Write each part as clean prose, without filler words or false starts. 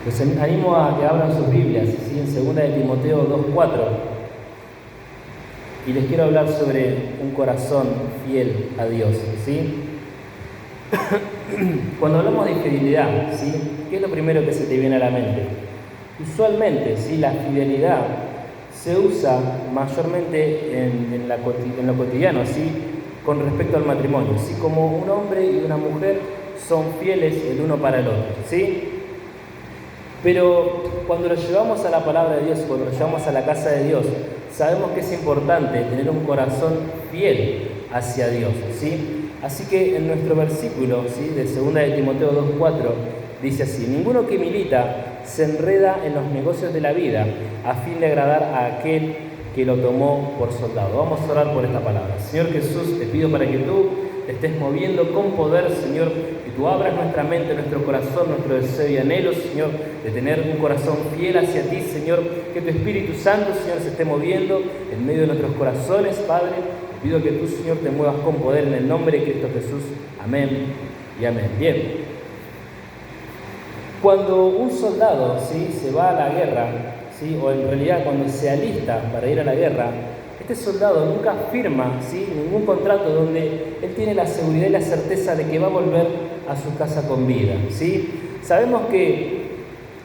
Los animo a que abran sus Biblias, ¿sí? En 2 de Timoteo 2:4. Y les quiero hablar sobre un corazón fiel a Dios, ¿sí? Cuando hablamos de fidelidad, ¿sí? ¿Qué es lo primero que se te viene a la mente? Usualmente, ¿sí? La fidelidad se usa mayormente en lo cotidiano, ¿sí? Con respecto al matrimonio, ¿sí? Como un hombre y una mujer son fieles el uno para el otro, ¿sí? Pero cuando lo llevamos a la palabra de Dios, cuando lo llevamos a la casa de Dios, sabemos que es importante tener un corazón fiel hacia Dios, ¿sí? Así que en nuestro versículo, ¿sí? De 2 de Timoteo 2:4, dice así: ninguno que milita se enreda en los negocios de la vida a fin de agradar a aquel que lo tomó por soldado. Vamos a orar por esta palabra. Señor Jesús, te pido para que tú te estés moviendo con poder, Señor, que tú abras nuestra mente, nuestro corazón, nuestro deseo y anhelo, Señor, de tener un corazón fiel hacia ti, Señor, que tu Espíritu Santo, Señor, se esté moviendo en medio de nuestros corazones, Padre. Te pido que tú, Señor, te muevas con poder en el nombre de Cristo Jesús. Amén y amén. Bien. Cuando un soldado, ¿sí? Se va a la guerra, ¿sí? O en realidad cuando se alista para ir a la guerra, este soldado nunca firma, ¿sí? Ningún contrato donde él tiene la seguridad y la certeza de que va a volver a su casa con vida, ¿sí? Sabemos que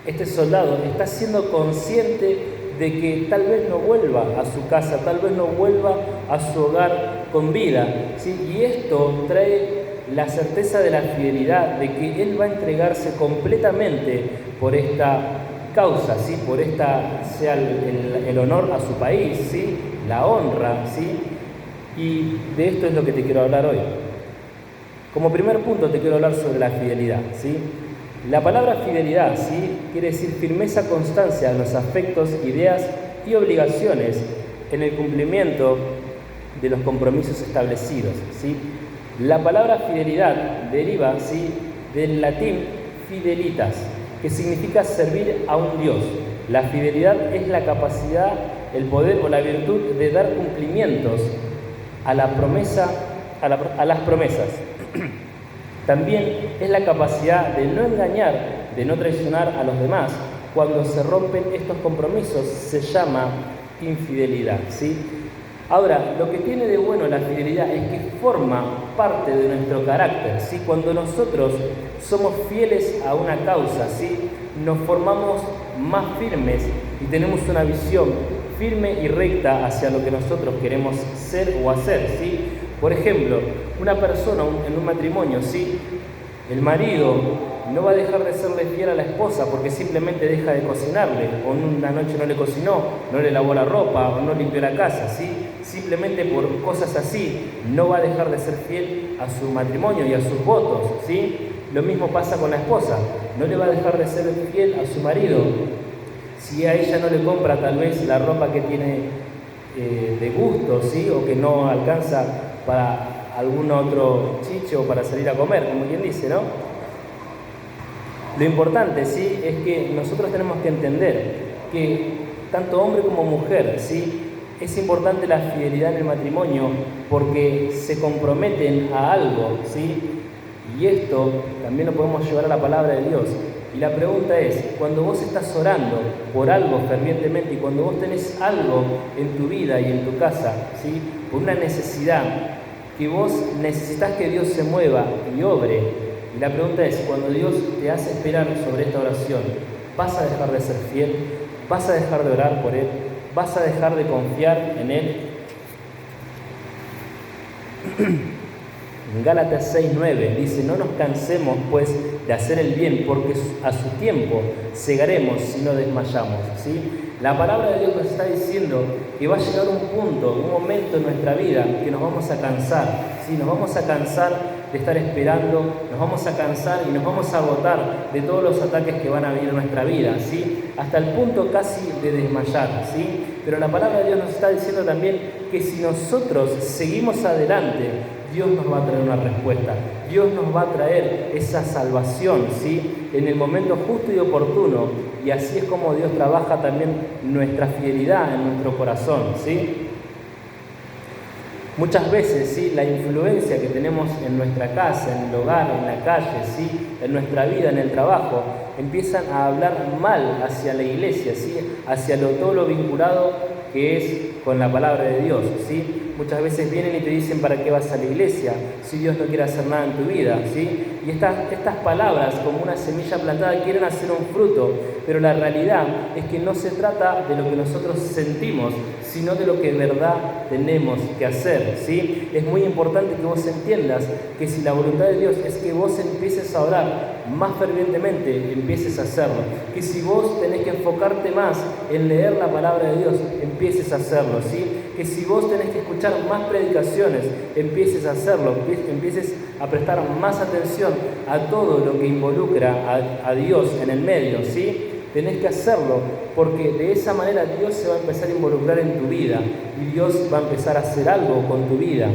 este soldado está siendo consciente de que tal vez no vuelva a su casa, tal vez no vuelva a su hogar con vida, ¿sí? Y esto trae la certeza de la fidelidad, de que él va a entregarse completamente por esta causa, ¿sí? Por esta, sea el honor a su país, ¿sí? La honra, ¿sí? Y de esto es lo que te quiero hablar hoy. Como primer punto te quiero hablar sobre la fidelidad, ¿sí? La palabra fidelidad, ¿sí? Quiere decir firmeza, constancia en los afectos, ideas y obligaciones en el cumplimiento de los compromisos establecidos, ¿sí? La palabra fidelidad deriva, ¿sí? Del latín fidelitas, que significa servir a un Dios. La fidelidad es la capacidad, el poder o la virtud de dar cumplimientos a la promesa, a las promesas. También es la capacidad de no engañar, de no traicionar a los demás. Cuando se rompen estos compromisos se llama infidelidad, ¿sí? Ahora, lo que tiene de bueno la fidelidad es que forma parte de nuestro carácter, ¿sí? Cuando nosotros somos fieles a una causa, ¿sí? Nos formamos más firmes y tenemos una visión firme y recta hacia lo que nosotros queremos ser o hacer, ¿sí? Por ejemplo, una persona en un matrimonio, ¿sí? El marido no va a dejar de serle fiel a la esposa porque simplemente deja de cocinarle, o una noche no le cocinó, no le lavó la ropa, o no limpió la casa, ¿sí? Simplemente por cosas así no va a dejar de ser fiel a su matrimonio y a sus votos, ¿sí? Lo mismo pasa con la esposa, no le va a dejar de ser fiel a su marido si a ella no le compra tal vez la ropa que tiene de gusto, ¿sí? O que no alcanza para algún otro chiche o para salir a comer, como quien dice, ¿no? Lo importante, ¿sí? Es que nosotros tenemos que entender que tanto hombre como mujer, ¿sí? Es importante la fidelidad en el matrimonio porque se comprometen a algo, ¿sí? Y esto también lo podemos llevar a la palabra de Dios. Y la pregunta es, cuando vos estás orando por algo fervientemente y cuando vos tenés algo en tu vida y en tu casa, ¿sí? Por una necesidad que vos necesitas que Dios se mueva y obre, y la pregunta es, cuando Dios te hace esperar sobre esta oración, ¿vas a dejar de ser fiel? ¿Vas a dejar de orar por Él? ¿Vas a dejar de confiar en Él? En Gálatas 6:9 dice: no nos cansemos pues de hacer el bien, porque a su tiempo segaremos si no desmayamos, ¿sí? La palabra de Dios nos está diciendo que va a llegar un punto, un momento en nuestra vida que nos vamos a cansar, ¿sí? Nos vamos a cansar de estar esperando, nos vamos a cansar y nos vamos a agotar de todos los ataques que van a venir en nuestra vida, ¿sí? Hasta el punto casi de desmayar, ¿sí? Pero la palabra de Dios nos está diciendo también que si nosotros seguimos adelante, Dios nos va a traer una respuesta, Dios nos va a traer esa salvación, ¿sí? En el momento justo y oportuno, y así es como Dios trabaja también nuestra fidelidad en nuestro corazón, ¿sí? Muchas veces, ¿sí? La influencia que tenemos en nuestra casa, en el hogar, en la calle, ¿sí? En nuestra vida, en el trabajo, empiezan a hablar mal hacia la iglesia, ¿sí? Hacia todo lo vinculado que es con la palabra de Dios, ¿sí? Muchas veces vienen y te dicen para qué vas a la iglesia, si Dios no quiere hacer nada en tu vida, ¿sí? Y estas palabras, como una semilla plantada, quieren hacer un fruto, pero la realidad es que no se trata de lo que nosotros sentimos, sino de lo que de verdad tenemos que hacer, ¿sí? Es muy importante que vos entiendas que si la voluntad de Dios es que vos empieces a orar más fervientemente, empieces a hacerlo. Que si vos tenés que enfocarte más en leer la palabra de Dios, empieces a hacerlo, ¿sí? Que si vos tenés que escuchar más predicaciones, empieces a hacerlo, empieces a prestar más atención a todo lo que involucra a Dios en el medio, ¿sí? Tenés que hacerlo porque de esa manera Dios se va a empezar a involucrar en tu vida y Dios va a empezar a hacer algo con tu vida.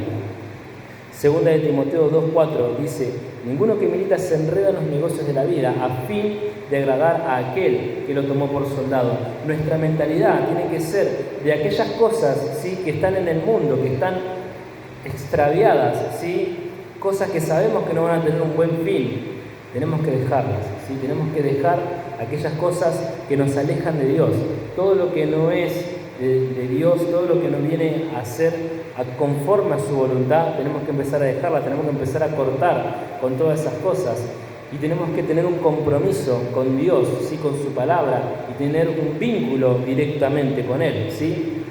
Segunda de Timoteo 2:4 dice: ninguno que milita se enreda en los negocios de la vida a fin de agradar a aquel que lo tomó por soldado. Nuestra mentalidad tiene que ser de aquellas cosas, ¿sí?, que están en el mundo, que están extraviadas, ¿sí?, cosas que sabemos que no van a tener un buen fin. Tenemos que dejarlas, ¿sí? Tenemos que dejar aquellas cosas que nos alejan de Dios. Todo lo que no es de Dios, todo lo que no viene a ser conforme a su voluntad, tenemos que empezar a dejarla, tenemos que empezar a cortar con todas esas cosas. Y tenemos que tener un compromiso con Dios, ¿sí?, con su palabra, y tener un vínculo directamente con Él, ¿sí?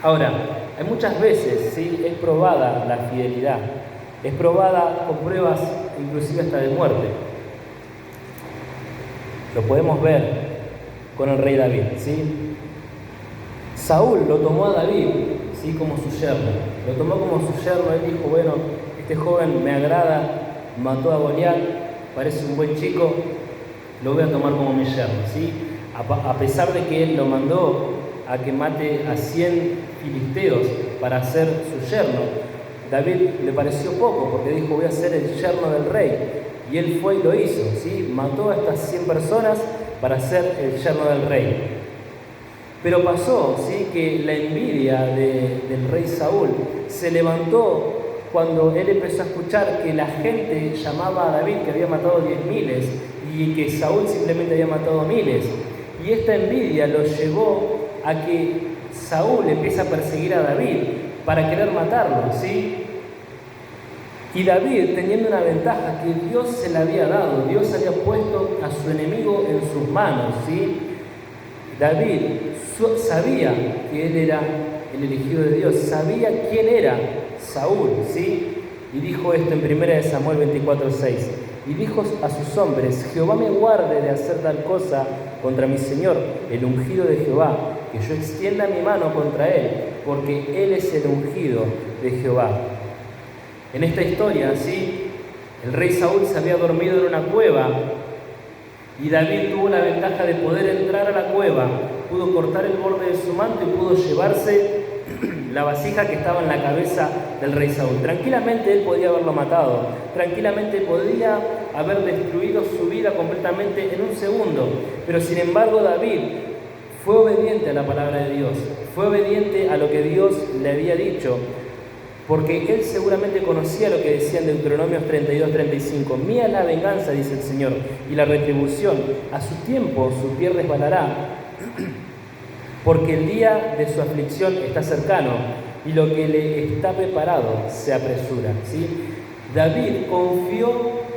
Ahora, hay muchas veces, ¿sí?, es probada la fidelidad. Es probada con pruebas inclusive hasta de muerte. Lo podemos ver con el rey David, ¿sí? Saúl lo tomó a David, ¿sí?, como su yerno. Lo tomó como su yerno. Él dijo: bueno, este joven me agrada, mató a Goliat, parece un buen chico, lo voy a tomar como mi yerno, ¿sí? A pesar de que él lo mandó a que mate a 100 filisteos para ser su yerno, David le pareció poco, porque dijo: voy a ser el yerno del rey. Y él fue y lo hizo, ¿sí? Mató a estas 100 personas para ser el yerno del rey. Pero pasó, ¿sí?, que la envidia del rey Saúl se levantó cuando él empezó a escuchar que la gente llamaba a David que había matado 10.000 y que Saúl simplemente había matado miles. Y esta envidia lo llevó a que Saúl empiece a perseguir a David para querer matarlo, ¿sí? Y David, teniendo una ventaja que Dios se le había dado, Dios había puesto a su enemigo en sus manos, ¿sí? David sabía que él era el elegido de Dios, sabía quién era Saúl, ¿sí? Y dijo esto en 1 Samuel 24:6. Y dijo a sus hombres: Jehová me guarde de hacer tal cosa contra mi Señor, el ungido de Jehová, que yo extienda mi mano contra él, porque él es el ungido de Jehová. En esta historia, ¿sí?, el rey Saúl se había dormido en una cueva y David tuvo la ventaja de poder entrar a la cueva, pudo cortar el borde de su manto y pudo llevarse la vasija que estaba en la cabeza del rey Saúl. Tranquilamente él podía haberlo matado, tranquilamente podía haber destruido su vida completamente en un segundo, pero sin embargo David fue obediente a la palabra de Dios, fue obediente a lo que Dios le había dicho, porque él seguramente conocía lo que decía en Deuteronomios 32:35. Mía es la venganza, dice el Señor, y la retribución. A su tiempo su pie resbalará, porque el día de su aflicción está cercano, y lo que le está preparado se apresura, ¿sí? David confió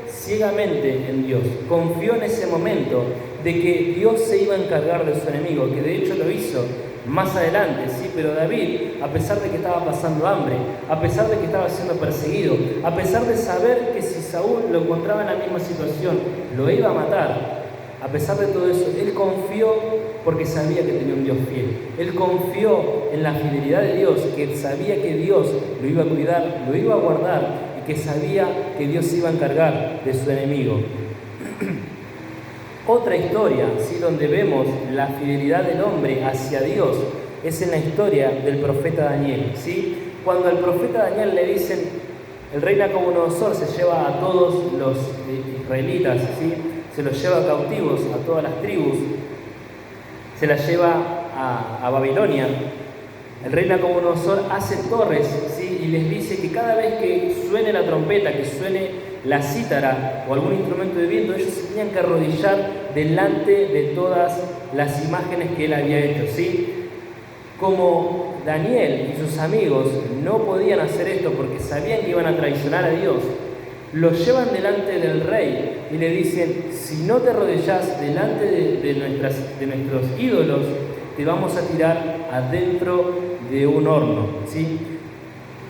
ciegamente en Dios, confió en ese momento de que Dios se iba a encargar de su enemigo, que de hecho lo hizo más adelante, ¿sí? Pero David, a pesar de que estaba pasando hambre, a pesar de que estaba siendo perseguido, a pesar de saber que si Saúl lo encontraba en la misma situación, lo iba a matar, a pesar de todo eso, él confió porque sabía que tenía un Dios fiel. Él confió en la fidelidad de Dios, que sabía que Dios lo iba a cuidar, lo iba a guardar y que sabía que Dios se iba a encargar de su enemigo. Otra historia, ¿sí?, donde vemos la fidelidad del hombre hacia Dios es en la historia del profeta Daniel, ¿sí? Cuando al profeta Daniel le dicen, el rey Nabucodonosor se lleva a todos los israelitas, ¿sí?, se los lleva cautivos a todas las tribus, se las lleva a Babilonia. El rey Nabucodonosor hace torres, ¿sí?, ¿sí? Y les dice que cada vez que suene la trompeta, que suene la cítara o algún instrumento de viento, ellos se tenían que arrodillar delante de todas las imágenes que él había hecho, ¿sí? Como Daniel y sus amigos no podían hacer esto porque sabían que iban a traicionar a Dios, lo llevan delante del rey y le dicen: si no te arrodillas delante de nuestros ídolos, te vamos a tirar adentro de un horno, ¿sí?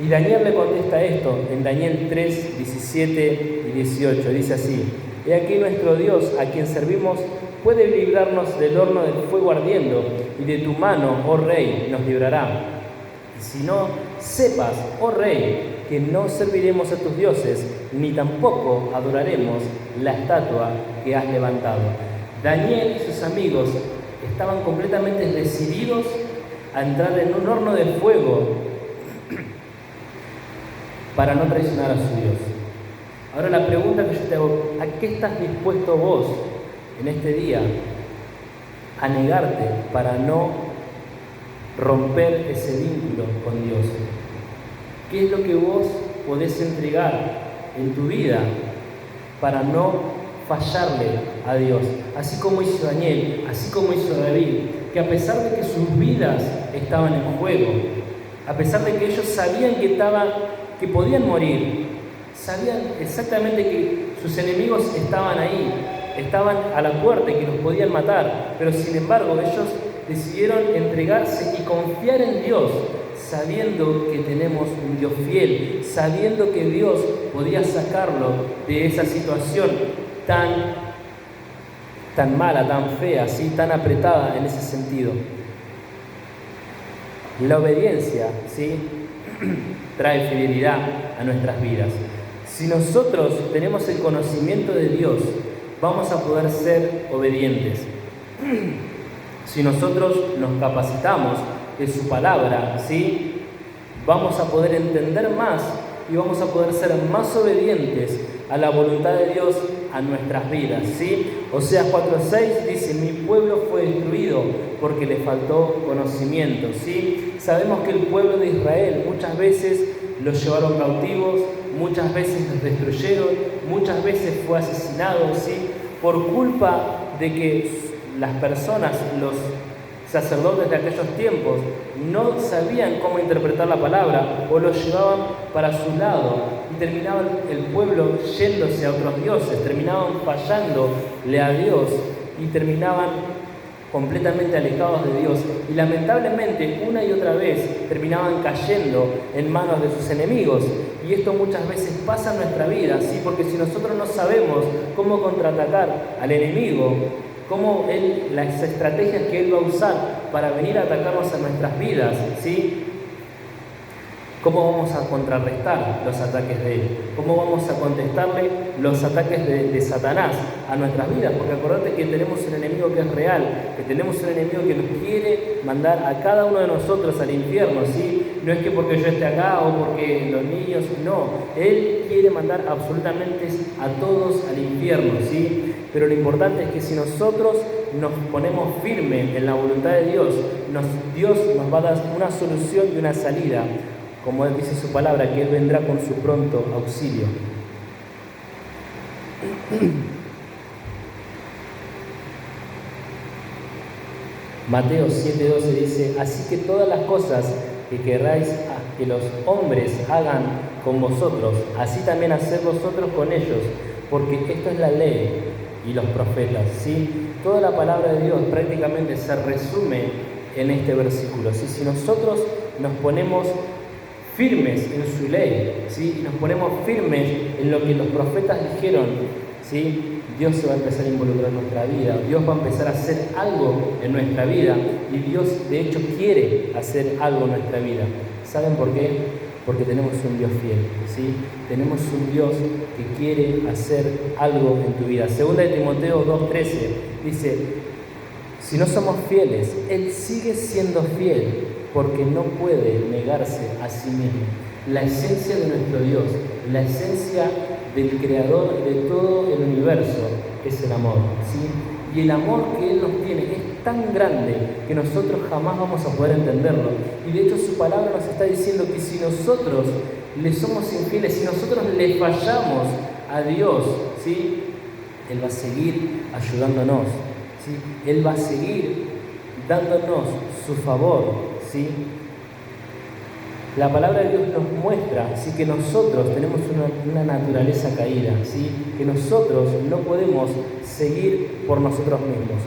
Y Daniel le contesta esto en Daniel 3, 17 y 18. Dice así: he aquí nuestro Dios, a quien servimos, puede librarnos del horno del fuego ardiendo, y de tu mano, oh rey, nos librará. Y si no, sepas, oh rey, que no serviremos a tus dioses, ni tampoco adoraremos la estatua que has levantado. Daniel y sus amigos estaban completamente decididos a entrar en un horno de fuego para no traicionar a su Dios. Ahora la pregunta que yo te hago: ¿a qué estás dispuesto vos en este día a negarte para no romper ese vínculo con Dios? ¿Qué es lo que vos podés entregar en tu vida para no fallarle a Dios? Así como hizo Daniel, así como hizo David, que a pesar de que sus vidas estaban en juego, a pesar de que ellos sabían que podían morir, sabían exactamente que sus enemigos estaban ahí, estaban a la puerta y que los podían matar, pero sin embargo ellos decidieron entregarse y confiar en Dios, sabiendo que tenemos un Dios fiel, sabiendo que Dios podía sacarlo de esa situación tan mala, tan fea, ¿sí? Tan apretada en ese sentido. La obediencia, ¿sí? trae fidelidad a nuestras vidas. Si nosotros tenemos el conocimiento de Dios, vamos a poder ser obedientes. Si nosotros nos capacitamos de su palabra, ¿sí? vamos a poder entender más y vamos a poder ser más obedientes a la voluntad de Dios a nuestras vidas, ¿sí? Oseas 4:6 dice: mi pueblo fue destruido porque le faltó conocimiento, ¿sí? Sabemos que el pueblo de Israel muchas veces los llevaron cautivos, muchas veces los destruyeron, muchas veces fue asesinado, ¿sí? Por culpa de que las personas, los sacerdotes de aquellos tiempos, no sabían cómo interpretar la palabra o lo llevaban para su lado y terminaban el pueblo yéndose a otros dioses, terminaban fallándole a Dios y terminaban completamente alejados de Dios y lamentablemente una y otra vez terminaban cayendo en manos de sus enemigos. Y esto muchas veces pasa en nuestra vida, ¿sí? Porque si nosotros no sabemos cómo contraatacar al enemigo, las estrategias que él va a usar para venir a atacarnos a nuestras vidas, ¿sí? ¿Cómo vamos a contrarrestar los ataques de él? ¿Cómo vamos a contestarle los ataques de Satanás a nuestras vidas? Porque acordate que tenemos un enemigo que es real, que tenemos un enemigo que nos quiere mandar a cada uno de nosotros al infierno, ¿sí? No es que porque yo esté acá o porque los niños, no. Él quiere mandar absolutamente a todos al infierno, ¿sí? Pero lo importante es que si nosotros nos ponemos firmes en la voluntad de Dios, Dios nos va a dar una solución y una salida. Como él dice su palabra, que Él vendrá con su pronto auxilio. Mateo 7:12 dice: así que todas las cosas que queráis que los hombres hagan con vosotros, así también haced vosotros con ellos, porque esto es la ley y los profetas, ¿sí? Toda la palabra de Dios prácticamente se resume en este versículo, ¿sí? Si nosotros nos ponemos firmes en su ley, ¿sí? Y nos ponemos firmes en lo que los profetas dijeron, ¿sí? Dios se va a empezar a involucrar en nuestra vida, Dios va a empezar a hacer algo en nuestra vida y Dios de hecho quiere hacer algo en nuestra vida. ¿Saben por qué? Porque tenemos un Dios fiel, ¿sí? Tenemos un Dios que quiere hacer algo en tu vida. Segunda de Timoteo 2:13 dice: si no somos fieles, Él sigue siendo fiel, porque no puede negarse a sí mismo. La esencia de nuestro Dios, la esencia del Creador de todo el universo, es el amor, ¿sí? Y el amor que Él nos tiene es tan grande que nosotros jamás vamos a poder entenderlo. Y de hecho su palabra nos está diciendo que si nosotros le somos infieles, si nosotros le fallamos a Dios, ¿sí? Él va a seguir ayudándonos, ¿sí? Él va a seguir dándonos su favor, ¿sí? La palabra de Dios nos muestra, ¿sí?, que nosotros tenemos una naturaleza caída, ¿sí?, que nosotros no podemos seguir por nosotros mismos.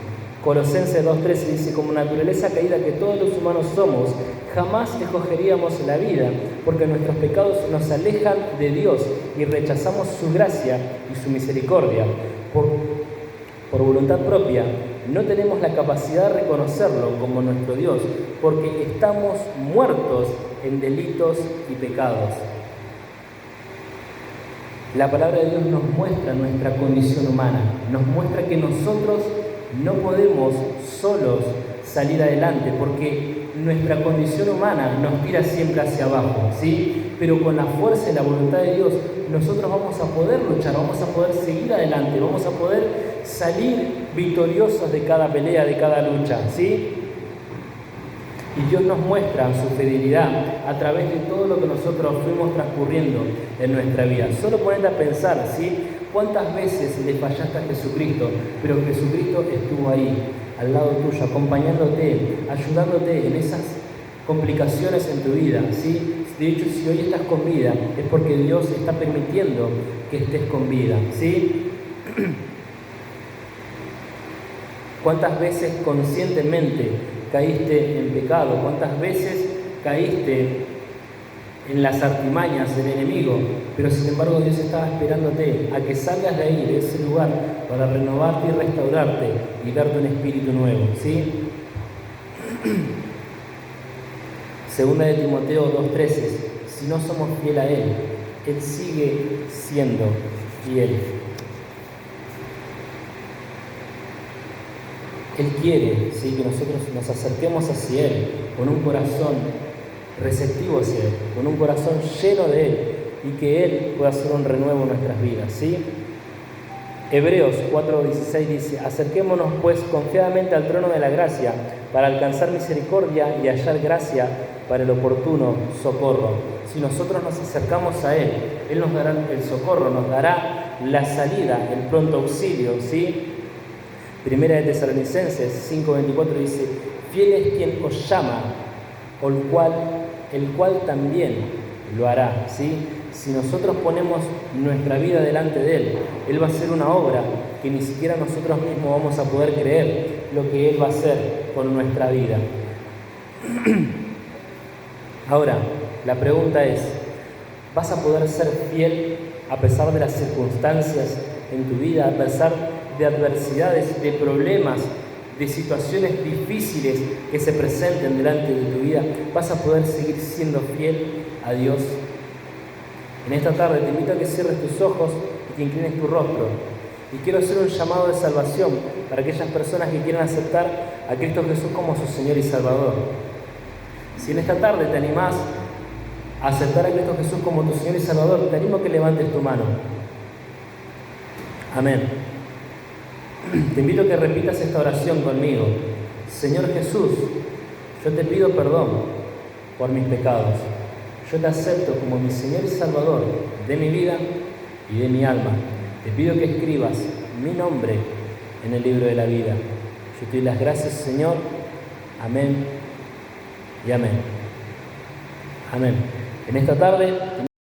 Colosenses 2:13 dice: como naturaleza caída que todos los humanos somos, jamás escogeríamos la vida, porque nuestros pecados nos alejan de Dios y rechazamos su gracia y su misericordia. Por voluntad propia, no tenemos la capacidad de reconocerlo como nuestro Dios, porque estamos muertos en delitos y pecados. La palabra de Dios nos muestra nuestra condición humana, nos muestra que nosotros no podemos solos salir adelante, porque nuestra condición humana nos tira siempre hacia abajo, ¿sí? Pero con la fuerza y la voluntad de Dios, nosotros vamos a poder luchar, vamos a poder seguir adelante, vamos a poder salir victoriosos de cada pelea, de cada lucha, ¿sí? Y Dios nos muestra su fidelidad a través de todo lo que nosotros fuimos transcurriendo en nuestra vida. Solo ponete a pensar, ¿sí?, cuántas veces le fallaste a Jesucristo, pero Jesucristo estuvo ahí, al lado tuyo, acompañándote, ayudándote en esas complicaciones en tu vida, ¿sí? De hecho, si hoy estás con vida, es porque Dios está permitiendo que estés con vida, ¿sí? ¿Cuántas veces conscientemente caíste en pecado? ¿Cuántas veces caíste en las artimañas del enemigo? Pero sin embargo Dios estaba esperándote a que salgas de ahí, de ese lugar, para renovarte y restaurarte y darte un espíritu nuevo, ¿sí? Segunda de Timoteo 2:13: si no somos fiel a Él, Él sigue siendo fiel. Él quiere, ¿sí?, que nosotros nos acerquemos hacia Él con un corazón receptivo hacia Él, con un corazón lleno de Él, y que Él pueda hacer un renuevo en nuestras vidas, ¿sí? Hebreos 4:16 dice: acerquémonos pues confiadamente al trono de la gracia para alcanzar misericordia y hallar gracia para el oportuno socorro. Si nosotros nos acercamos a Él, Él nos dará el socorro, nos dará la salida, el pronto auxilio, ¿sí? Primera de Tesalonicenses 5:24 dice: fiel es quien os llama, el cual también lo hará, ¿sí? Si nosotros ponemos nuestra vida delante de Él, Él va a hacer una obra que ni siquiera nosotros mismos vamos a poder creer lo que Él va a hacer con nuestra vida. Ahora, la pregunta es: ¿vas a poder ser fiel a pesar de las circunstancias en tu vida, a pesar de adversidades, de problemas, de situaciones difíciles que se presenten delante de tu vida? ¿Vas a poder seguir siendo fiel a Dios? En esta tarde te invito a que cierres tus ojos y que inclines tu rostro. Y quiero hacer un llamado de salvación para aquellas personas que quieran aceptar a Cristo Jesús como su Señor y Salvador. Si en esta tarde te animás a aceptar a Cristo Jesús como tu Señor y Salvador, te animo a que levantes tu mano. Amén. Te invito a que repitas esta oración conmigo. Señor Jesús, yo te pido perdón por mis pecados. Yo te acepto como mi Señor y Salvador de mi vida y de mi alma. Te pido que escribas mi nombre en el libro de la vida. Yo te doy las gracias, Señor. Amén y amén. Amén. En esta tarde